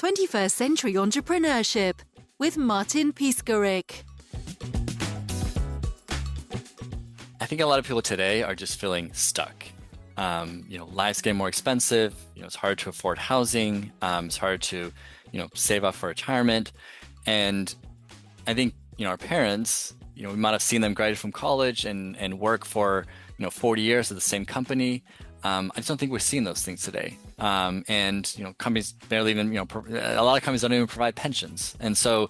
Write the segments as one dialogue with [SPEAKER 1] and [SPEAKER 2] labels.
[SPEAKER 1] 21st Century Entrepreneurship with Martin Piskarik.
[SPEAKER 2] I think a lot of people today are just feeling stuck. Life's getting more expensive. It's hard to afford housing. It's hard to, save up for retirement. And I think, our parents, we might have seen them graduate from college and work for, 40 years at the same company. I just don't think we're seeing those things today. Companies barely even, a lot of companies don't even provide pensions. And so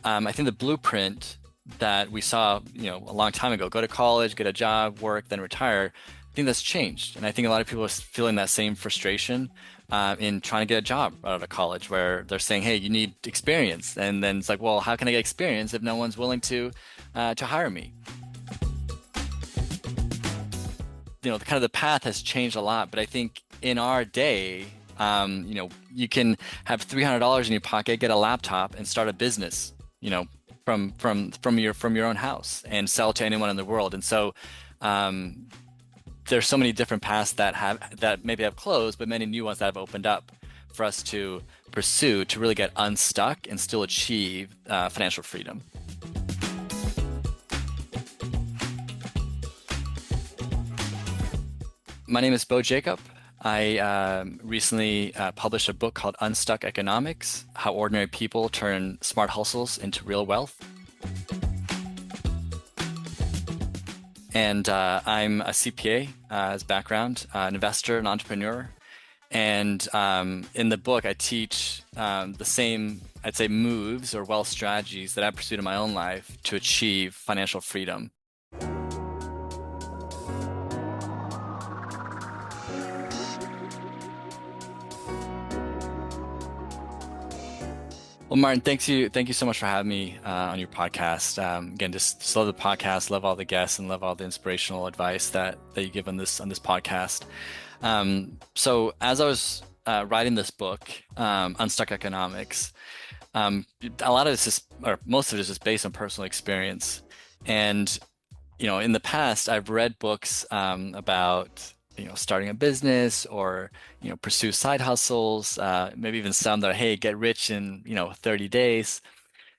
[SPEAKER 2] I think the blueprint that we saw, a long time ago, go to college, get a job, work, then retire, I think that's changed. And I think a lot of people are feeling that same frustration in trying to get a job out of college, where they're saying, hey, you need experience. And then it's like, well, how can I get experience if no one's willing to hire me? Kind of the path has changed a lot, but I think in our day, you can have $300 in your pocket, get a laptop, and start a business, from your own house and sell to anyone in the world. And so there's so many different paths that maybe have closed, but many new ones that have opened up for us to pursue to really get unstuck and still achieve financial freedom. My name is Bo Jacob. I recently published a book called Unstuck Economics: How Ordinary People Turn Smart Hustles into Real Wealth. And I'm a CPA as background, an investor, an entrepreneur. And in the book, I teach the same, I'd say, moves or wealth strategies that I pursued in my own life to achieve financial freedom. Well, Martin, thank you so much for having me on your podcast. Again, just love the podcast, love all the guests, and love all the inspirational advice that you give on this podcast. So as I was writing this book, Unstuck Economics, a lot of this most of it is just based on personal experience. And in the past, I've read books about starting a business or, pursue side hustles, maybe even some that are, hey, get rich in, 30 days.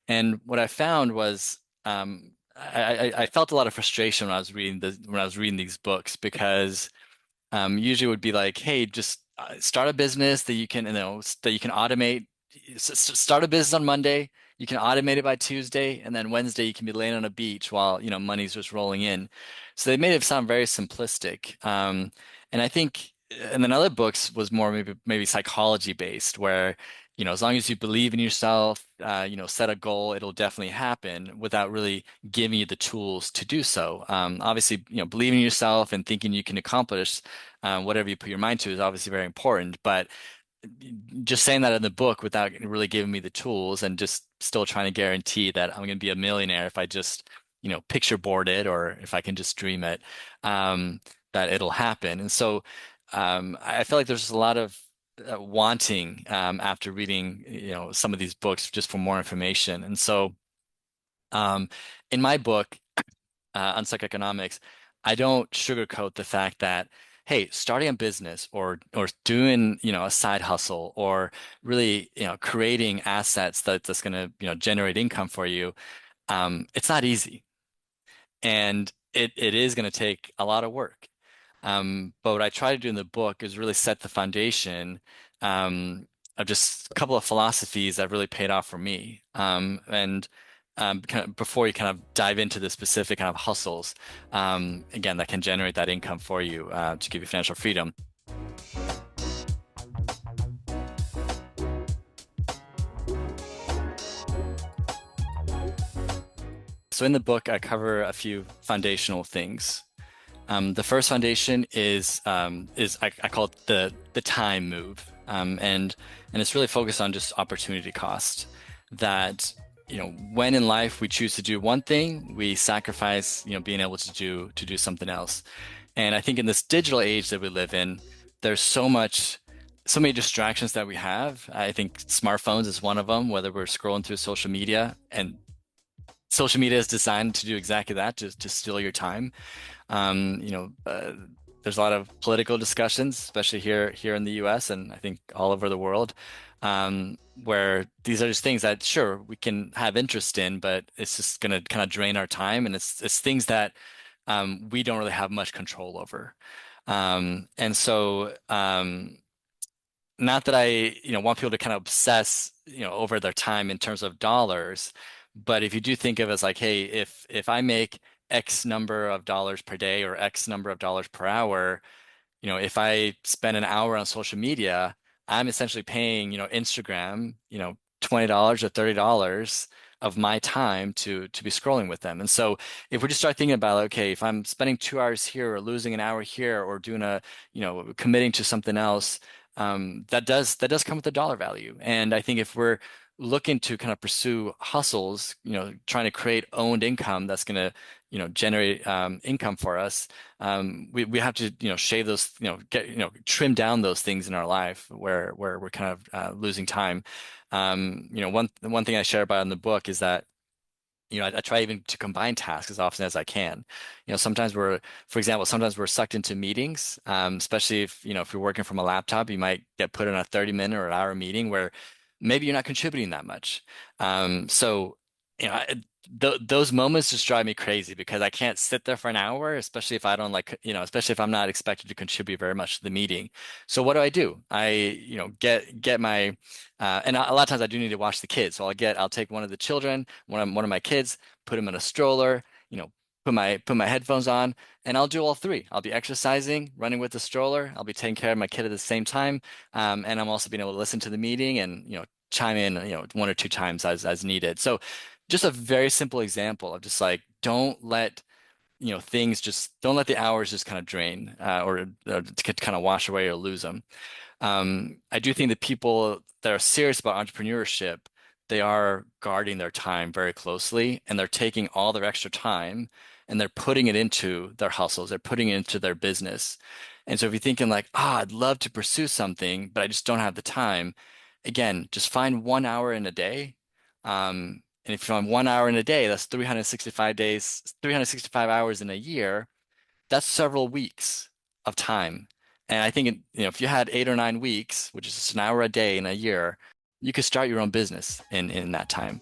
[SPEAKER 2] And what I found was I felt a lot of frustration when I was reading these books, because usually it would be like, hey, just start a business that you can automate. Start a business on Monday. You can automate it by Tuesday, and then Wednesday you can be laying on a beach while money's just rolling in. So they made it sound very simplistic. And I think, and then other books was more maybe psychology based, where as long as you believe in yourself, set a goal, it'll definitely happen, without really giving you the tools to do so. Obviously, believing in yourself and thinking you can accomplish whatever you put your mind to is obviously very important, but just saying that in the book without really giving me the tools, and just still trying to guarantee that I'm going to be a millionaire if I just, picture board it, or if I can just dream it, that it'll happen. And so I feel like there's just a lot of wanting after reading, some of these books, just for more information. And so in my book, Unstuck Economics, I don't sugarcoat the fact that, hey, starting a business or doing, a side hustle, or really, creating assets that's going to, generate income for you, it's not easy. And it is going to take a lot of work. But what I try to do in the book is really set the foundation of just a couple of philosophies that really paid off for me. Kind of before you kind of dive into the specific kind of hustles, again, that can generate that income for you to give you financial freedom. So in the book, I cover a few foundational things. The first foundation is I call it the time move, and it's really focused on just opportunity cost. That when in life we choose to do one thing, we sacrifice being able to do something else. And I think in this digital age that we live in, there's so many distractions that we have. I think smartphones is one of them, whether we're scrolling through social media, and social media is designed to do exactly that, to steal your time. there's a lot of political discussions, especially here in the US and I think all over the world, where these are just things that sure we can have interest in, but it's just going to kind of drain our time, and it's things that we don't really have much control over. And so not that I, want people to kind of obsess, over their time in terms of dollars, but if you do think of it as like, hey, if I make X number of dollars per day or X number of dollars per hour, if I spend an hour on social media, I'm essentially paying, Instagram, $20 or $30 of my time to be scrolling with them. And so if we just start thinking about, okay, if I'm spending 2 hours here or losing an hour here or doing committing to something else, that does come with a dollar value. And I think if we're looking to kind of pursue hustles, trying to create owned income that's going to, generate income for us, we have to shave those get trim down those things in our life where we're kind of losing time. One thing I share about in the book is that I try even to combine tasks as often as I can. Sometimes for example, sometimes we're sucked into meetings, especially if you're working from a laptop, you might get put in a 30-minute or an hour meeting where maybe you're not contributing that much. So, those moments just drive me crazy because I can't sit there for an hour, especially if I don't especially if I'm not expected to contribute very much to the meeting. So what do? I, get my and a lot of times I do need to watch the kids. So I'll take one of the children, one of my kids, put him in a stroller, put my headphones on, and I'll do all three. I'll be exercising, running with the stroller. I'll be taking care of my kid at the same time, and I'm also being able to listen to the meeting and chime in one or two times as needed. So just a very simple example of just like don't let things just don't let the hours just kind of drain or to kind of wash away or lose them. I do think that people that are serious about entrepreneurship, they are guarding their time very closely and they're taking all their extra time and they're putting it into their hustles, they're putting it into their business. And so if you're thinking like, I'd love to pursue something, but I just don't have the time, again, just find 1 hour in a day. And if you find 1 hour in a day, that's 365 days, 365 hours in a year. That's several weeks of time. And I think, if you had 8 or 9 weeks, which is just an hour a day in a year, you could start your own business in that time.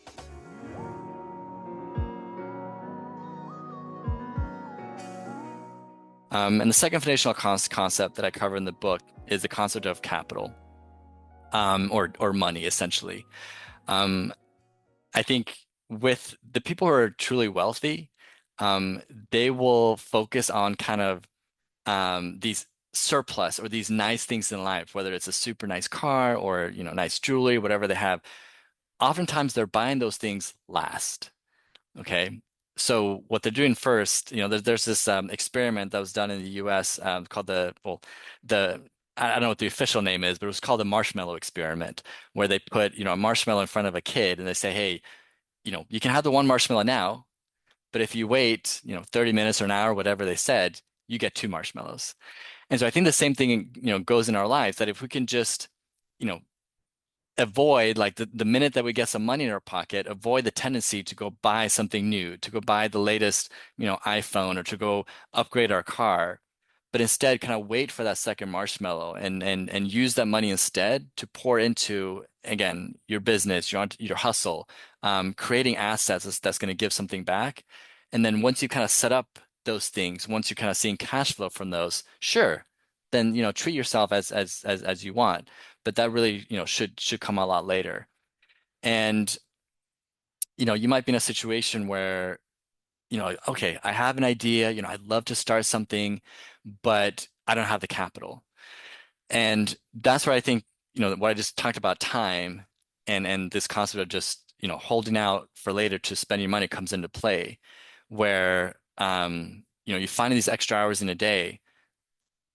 [SPEAKER 2] And the second foundational concept that I cover in the book is the concept of capital, or money, essentially. Um, I think with the people who are truly wealthy, um, they will focus on kind of these surplus or these nice things in life, whether it's a super nice car or nice jewelry, whatever they have. Oftentimes they're buying those things last. Okay. So what they're doing first, there's this experiment that was done in the US, called the I don't know what the official name is, but it was called the marshmallow experiment, where they put, a marshmallow in front of a kid and they say, hey, you can have the one marshmallow now, but if you wait, 30 minutes or an hour, whatever they said, you get two marshmallows. And so I think the same thing, goes in our lives that if we can just, you know, avoid like the minute that we get some money in our pocket, avoid the tendency to go buy something new, to go buy the latest, iPhone or to go upgrade our car, but instead kind of wait for that second marshmallow and use that money instead to pour into, again, your business, your hustle, creating assets that's going to give something back. And then once you kind of set up those things, once you're kind of seeing cash flow from those, sure, then treat yourself as you want. But that really, should come a lot later. And you might be in a situation where okay, I have an idea, I'd love to start something, but I don't have the capital. And that's where I think, what I just talked about time and this concept of just, holding out for later to spend your money comes into play, where you find these extra hours in a day.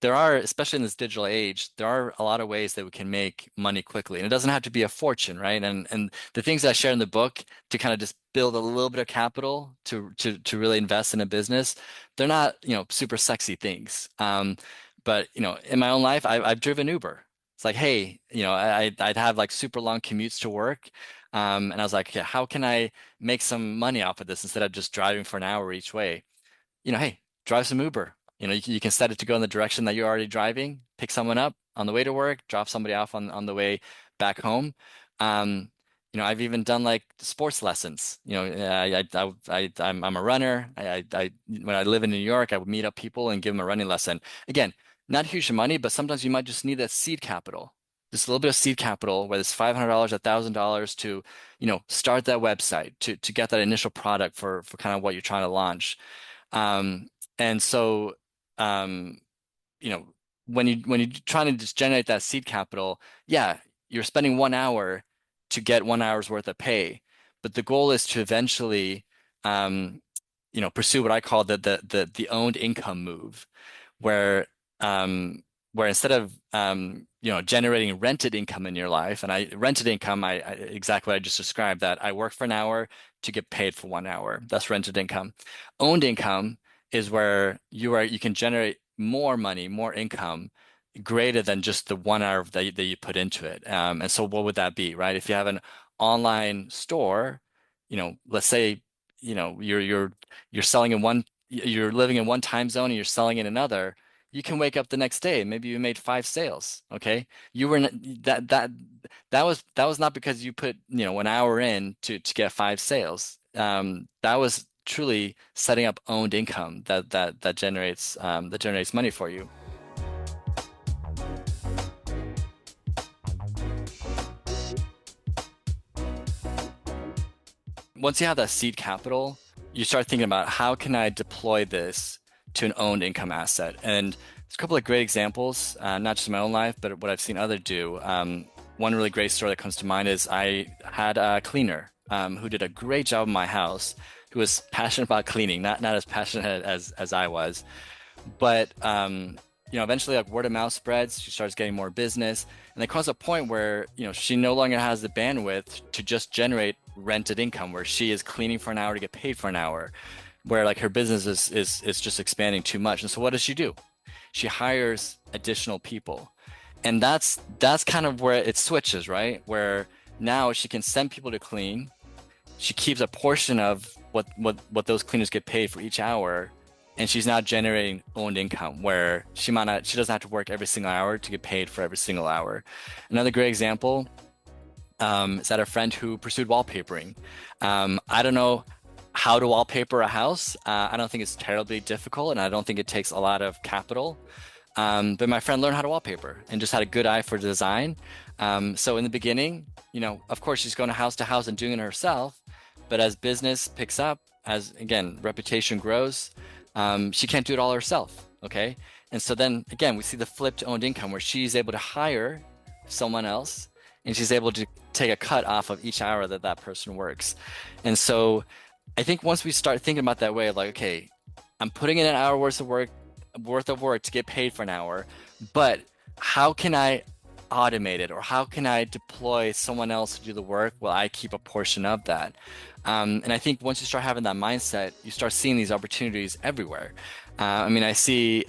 [SPEAKER 2] There are, especially in this digital age, there are a lot of ways that we can make money quickly. And it doesn't have to be a fortune, right? And the things that I share in the book to kind of just build a little bit of capital to really invest in a business, they're not, super sexy things. But in my own life, I've driven Uber. It's like, hey, I'd have like super long commutes to work. And I was like, okay, how can I make some money off of this instead of just driving for an hour each way? Hey, drive some Uber. You can set it to go in the direction that you're already driving, pick someone up on the way to work, drop somebody off on the way back home. Um, I've even done like sports lessons. I'm a runner. When I live in New York, I would meet up people and give them a running lesson. Again, not huge money, but sometimes you might just need that seed capital, just a little bit of seed capital, whether it's $500, $1,000 to, start that website, to get that initial product for kind of what you're trying to launch. Um, and so, um, you know, when you're trying to just generate that seed capital, yeah, you're spending 1 hour to get 1 hour's worth of pay, but the goal is to eventually, um, pursue what I call the owned income move, where um, where instead of generating rented income in your life, and rented income, exactly what I just described, that I work for an hour to get paid for 1 hour. That's rented income. Owned income is where you can generate more money, more income, greater than just the 1 hour that you put into it. And so what would that be, right? If you have an online store, let's say, you're selling in you're living in one time zone and you're selling in another, you can wake up the next day, maybe you made 5 sales. Okay. You were that was not because you put, an hour in to get 5 sales. That was truly setting up owned income that generates money for you. Once you have that seed capital, you start thinking about how can I deploy this to an owned income asset. And there's a couple of great examples, not just in my own life, but what I've seen others do. One really great story that comes to mind is I had a cleaner who did a great job in my house, who was passionate about cleaning, not as passionate as I was. But eventually, like, word of mouth spreads. She starts getting more business, and there comes a point where she no longer has the bandwidth to just generate rented income, where she is cleaning for an hour to get paid for an hour, where like her business is just expanding too much. And so what does she do? She hires additional people, and that's kind of where it switches, right? Where now she can send people to clean. She keeps a portion of what those cleaners get paid for each hour, and she's now generating owned income where she doesn't have to work every single hour to get paid for every single hour. Another great example is that a friend who pursued wallpapering. I don't know how to wallpaper a house. I don't think it's terribly difficult, and I don't think it takes a lot of capital. But my friend learned how to wallpaper and just had a good eye for design. So in the beginning, of course, she's going to house and doing it herself. But as business picks up, as again, reputation grows, she can't do it all herself. Okay. And so then again, we see the flipped owned income where she's able to hire someone else and she's able to take a cut off of each hour that person works. And so I think once we start thinking about that way of like, okay, I'm putting in an hour worth of work to get paid for an hour, but how can I automate it, or how can I deploy someone else to do the work while I keep a portion of that? And I think once you start having that mindset, you start seeing these opportunities everywhere. I see,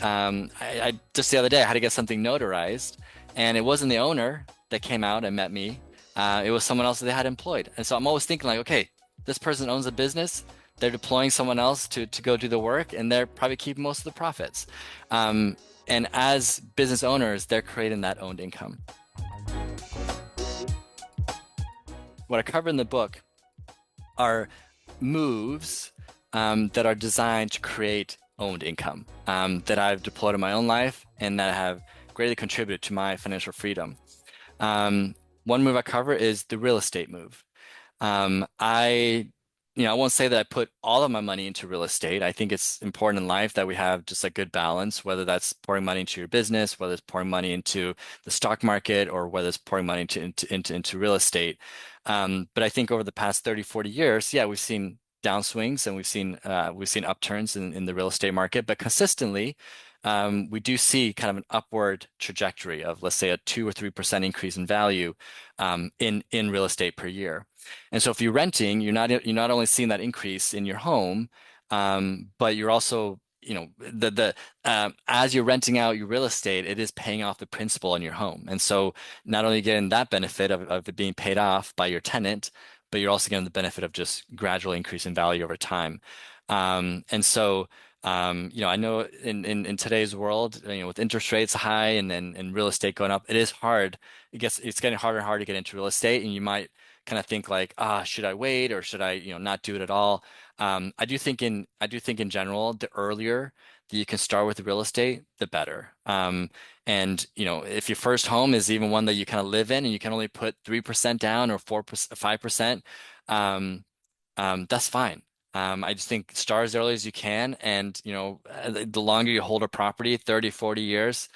[SPEAKER 2] just the other day, I had to get something notarized, and it wasn't the owner that came out and met me. It was someone else that they had employed. And so I'm always thinking like, okay, this person owns a business. They're deploying someone else to go do the work, and they're probably keeping most of the profits. And as business owners, they're creating that owned income. What I cover in the book are moves that are designed to create owned income that I've deployed in my own life and that have greatly contributed to my financial freedom. One move I cover is the real estate move. I won't say that I put all of my money into real estate. I think it's important in life that we have just a good balance, whether that's pouring money into your business, whether it's pouring money into the stock market, or whether it's pouring money into real estate. But I think over the past 30, 40 years, yeah, we've seen downswings and we've seen upturns in the real estate market, but consistently, we do see kind of an upward trajectory of, let's say, a 2 or 3% increase in value in real estate per year. And so if you're renting, you're not only seeing that increase in your home, but you're also, as you're renting out your real estate, it is paying off the principal on your home. And so not only getting that benefit of it being paid off by your tenant, but you're also getting the benefit of just gradual increase in value over time. And so I know in today's world, with interest rates high and real estate going up, it is hard. It's getting harder and harder to get into real estate, and you might kind of think like, should I wait or should I, not do it at all? I do think in general, the earlier that you can start with real estate, the better. And if your first home is even one that you kind of live in and you can only put 3% down or 4%, 5%, that's fine. I just think start as early as you can, and the longer you hold a property, 30, 40 years,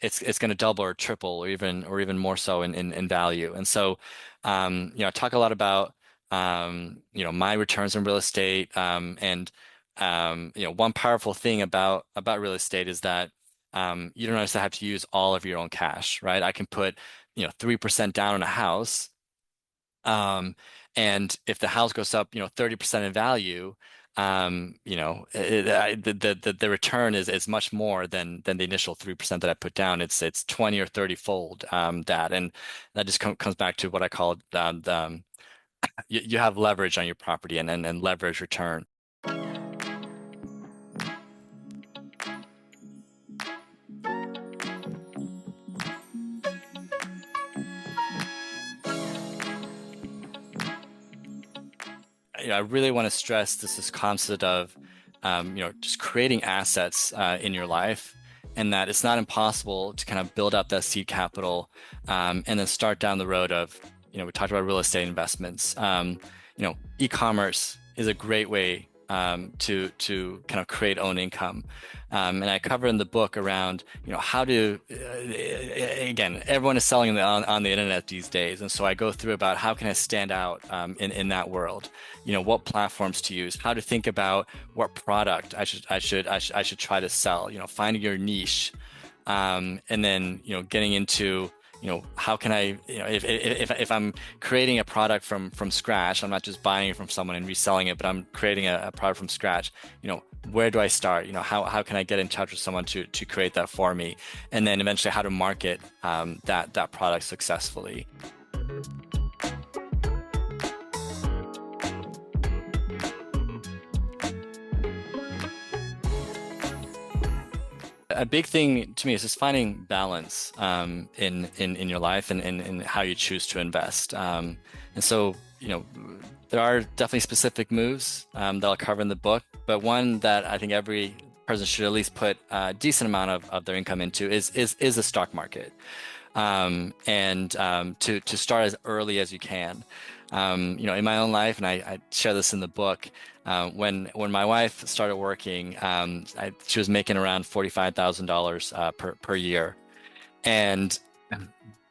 [SPEAKER 2] it's going to double or triple or even more so in value. And so, I talk a lot about my returns in real estate, and one powerful thing about real estate is that you don't necessarily have to use all of your own cash, right? I can put 3% down on a house. Um, and if the house goes up, 30% in value, the return is much more than the initial 3% that I put down. It's 20 or 30 fold that, and that just comes back to what I call you have leverage on your property and leverage return. I really want to stress this concept of just creating assets in your life, and that it's not impossible to kind of build up that seed capital, and then start down the road of, we talked about real estate investments. E-commerce is a great way to kind of create own income. And I cover in the book around, how to, again, everyone is selling on the internet these days. And so I go through about how can I stand out in that world, what platforms to use, how to think about what product I should try to sell, finding your niche. And then, getting into, how can I, if I'm creating a product from scratch, I'm not just buying it from someone and reselling it, but I'm creating a product from scratch, where do I start? How can I get in touch with someone to create that for me? And then eventually how to market that product successfully. A big thing to me is just finding balance in your life and how you choose to invest. And so, there are definitely specific moves that I'll cover in the book, but one that I think every person should at least put a decent amount of their income into is the stock market. And to start as early as you can. In my own life, and I share this in the book, when my wife started working, she was making around $45,000 per year, and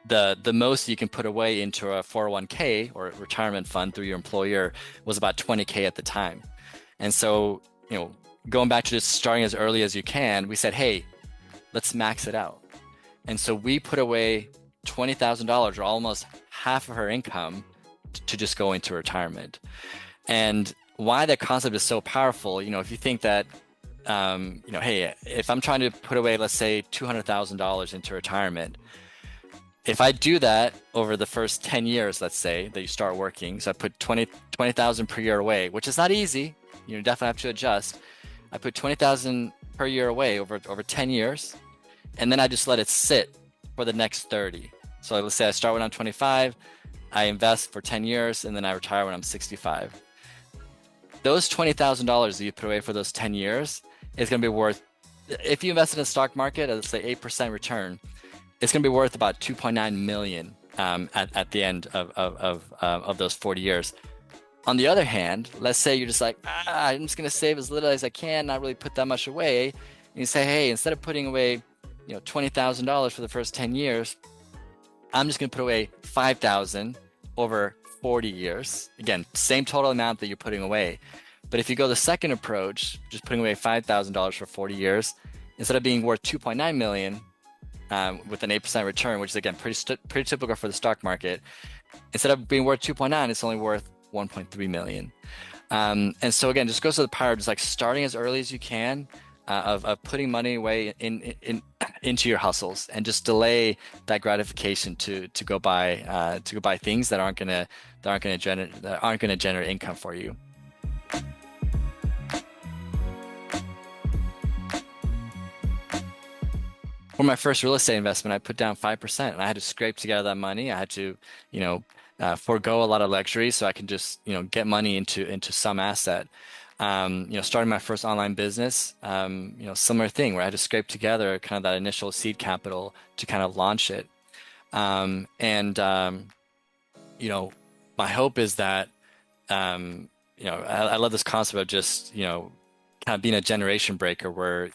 [SPEAKER 2] the most you can put away into a 401k or retirement fund through your employer was about 20K at the time. And so, going back to just starting as early as you can, we said, hey, let's max it out. And so we put away $20,000, or almost half of her income, to just go into retirement. And why that concept is so powerful, if you think that, hey, if I'm trying to put away, let's say $200,000 into retirement, if I do that over the first 10 years, let's say that you start working, so I put 20,000 per year away, which is not easy, you definitely have to adjust. I put 20,000 per year away over 10 years, and then I just let it sit for the next 30. So let's say I start when I'm 25, I invest for 10 years, and then I retire when I'm 65. Those $20,000 that you put away for those 10 years is going to be worth, if you invest in a stock market, let's say 8% return, it's going to be worth about 2.9 million at the end of those 40 years. On the other hand, let's say you're just like, I'm just going to save as little as I can, not really put that much away. And you say, hey, instead of putting away $20,000 for the first 10 years, I'm just going to put away 5,000 over 40 years. Again, same total amount that you're putting away. But if you go the second approach, just putting away $5,000 for 40 years, instead of being worth 2.9 million with an 8% return, which is again pretty typical for the stock market, instead of being worth 2.9, it's only worth 1.3 million. And so again, just goes to the power of just like starting as early as you can, of putting money away into your hustles, and just delay that gratification to go buy things that aren't gonna generate income for you. for my first real estate investment, I put down 5% and I had to scrape together that money. I had to, you know, forego a lot of luxuries so I can just, get money into some asset. Starting my first online business, similar thing where I had to scrape together kind of that initial seed capital to kind of launch it. And you know, my hope is that I love this concept of just, kind of being a generation breaker where,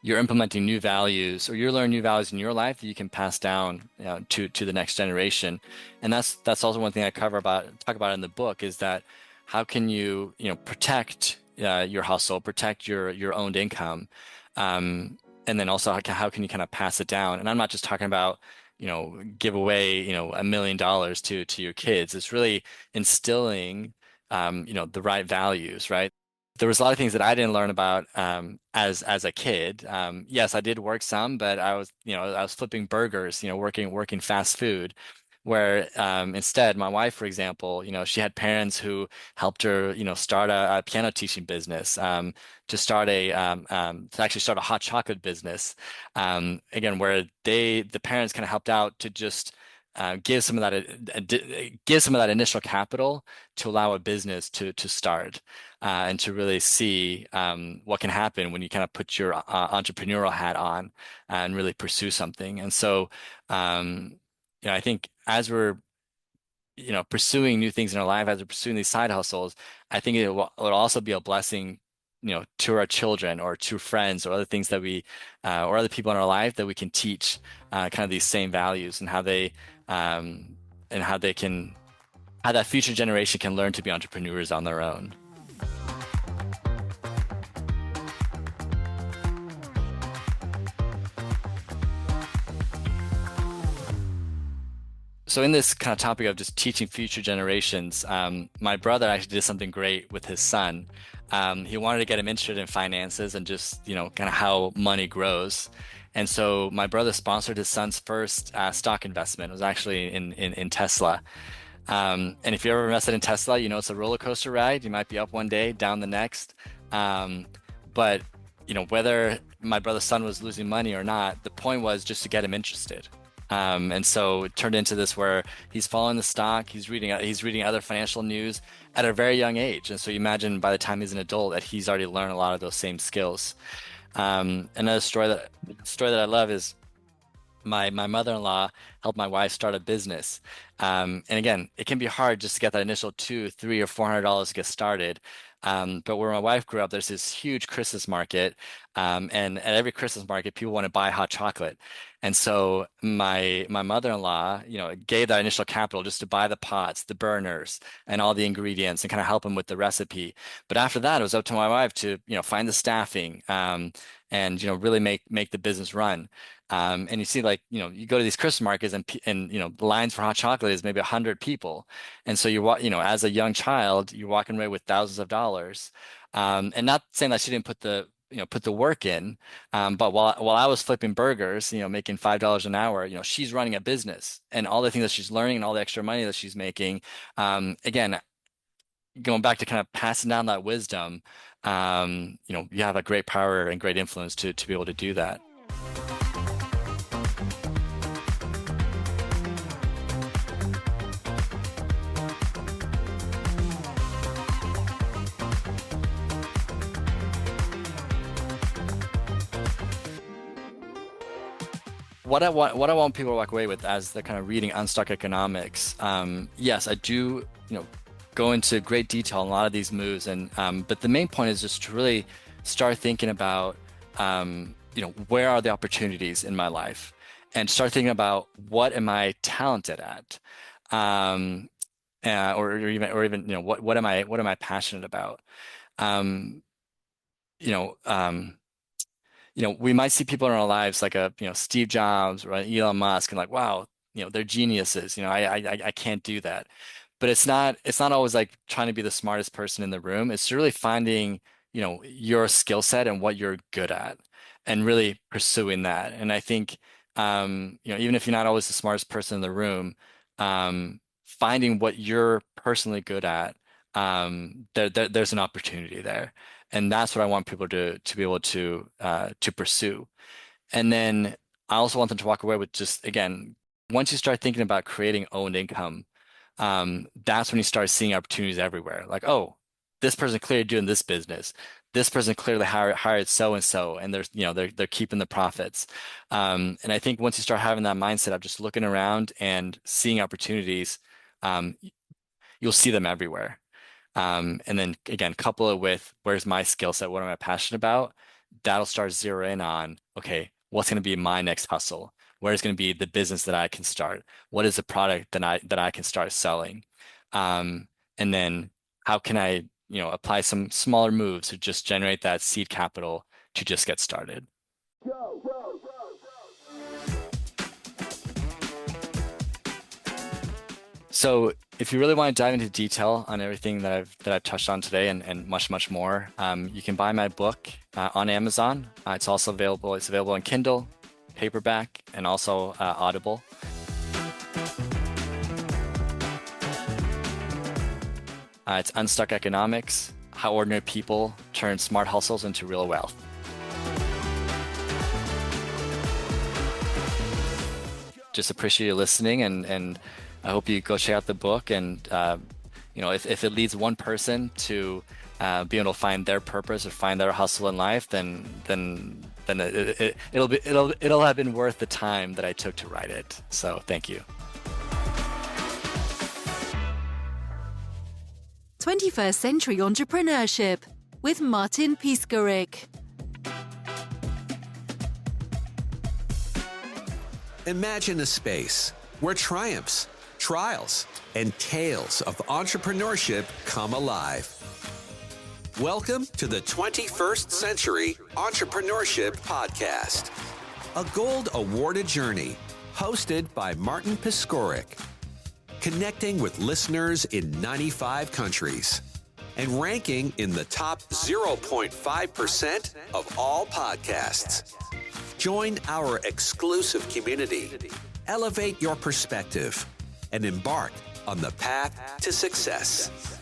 [SPEAKER 2] you're implementing new values or you're learning new values in your life that you can pass down, to the next generation. And that's also one thing I talk about in the book is that how can you, protect your hustle, protect your owned income, and then also how can you kind of pass it down? And I'm not just talking about, give away, $1 million to your kids. It's really instilling, the right values, right? There was a lot of things that I didn't learn about as a kid. Yes, I did work some, but I was flipping burgers, working fast food. Where instead, my wife, for example, she had parents who helped her, start a piano teaching business, to actually start a hot chocolate business. Again, where the parents kind of helped out to just give some of that initial capital to allow a business to start and to really see what can happen when you kind of put your entrepreneurial hat on and really pursue something. And so, I think as we're pursuing new things in our life, as we're pursuing these side hustles, I think it will also be a blessing, to our children or to friends or other things that or other people in our life that we can teach kind of these same values um, and how that future generation can learn to be entrepreneurs on their own. So in this kind of topic of just teaching future generations, my brother actually did something great with his son. He wanted to get him interested in finances and just, kind of how money grows. And so my brother sponsored his son's first stock investment. It was actually in Tesla. And if you ever invested in Tesla, it's a roller coaster ride. You might be up one day, down the next. Um, but, whether my brother's son was losing money or not, the point was just to get him interested. And so it turned into this where he's following the stock, he's reading other financial news at a very young age. And so you imagine by the time he's an adult that he's already learned a lot of those same skills. Another story that I love is my mother-in-law helped my wife start a business. And again, it can be hard just to get that initial two, three, or $400 to get started. But where my wife grew up, there's this huge Christmas market. And at every Christmas market, people want to buy hot chocolate. And so my mother-in-law, gave that initial capital just to buy the pots, the burners, and all the ingredients and kind of help him with the recipe. But after that, it was up to my wife to, find the staffing, and, really make the business run. And you see, like, you go to these Christmas markets and the lines for hot chocolate is maybe 100 people. And so as a young child, you're walking away with thousands of dollars. And not saying that she didn't put the work in. But while I was flipping burgers, making $5 an hour, she's running a business and all the things that she's learning and all the extra money that she's making. Again, going back to kind of passing down that wisdom, you have a great power and great influence to be able to do that. What I want people to walk away with as they're kind of reading Unstuck Economics. Yes, I do, go into great detail on a lot of these moves, and but the main point is just to really start thinking about, where are the opportunities in my life, and start thinking about what am I talented at, um, or even what am I passionate about, um, you know. We might see people in our lives like Steve Jobs or Elon Musk and like, wow, they're geniuses. I can't do that. But it's not always like trying to be the smartest person in the room. It's really finding, your skill set and what you're good at and really pursuing that. And I think, even if you're not always the smartest person in the room, finding what you're personally good at, there's an opportunity there. And that's what I want people to be able to pursue. And then I also want them to walk away with just, again, once you start thinking about creating owned income, that's when you start seeing opportunities everywhere. Like, oh, this person clearly doing this business. This person clearly hired so and so, and they're keeping the profits. And I think once you start having that mindset of just looking around and seeing opportunities, um, you'll see them everywhere. And then again, couple it with where's my skill set? What am I passionate about? That'll start zero in on, okay, what's going to be my next hustle? Where's going to be the business that I can start? What is the product that I can start selling? And then how can I, apply some smaller moves to just generate that seed capital to just get started? So if you really want to dive into detail on everything that I've touched on today and much, much more, you can buy my book on Amazon. It's also available. It's available on Kindle, paperback, and also Audible. It's Unstuck Economics: How Ordinary People Turn Smart Hustles into Real Wealth. Just appreciate you listening, and I hope you go check out the book. And if it leads one person to be able to find their purpose or find their hustle in life, then it'll have been worth the time that I took to write it. So thank you.
[SPEAKER 1] 21st Century Entrepreneurship with Martin Piskarik.
[SPEAKER 3] Imagine a space where triumphs, trials, and tales of entrepreneurship come alive. Welcome to the 21st Century Entrepreneurship Podcast, a gold awarded journey hosted by Martin Piskarik, connecting with listeners in 95 countries and ranking in the top 0.5% of all podcasts. Join our exclusive community, elevate your perspective, and embark on the path to success.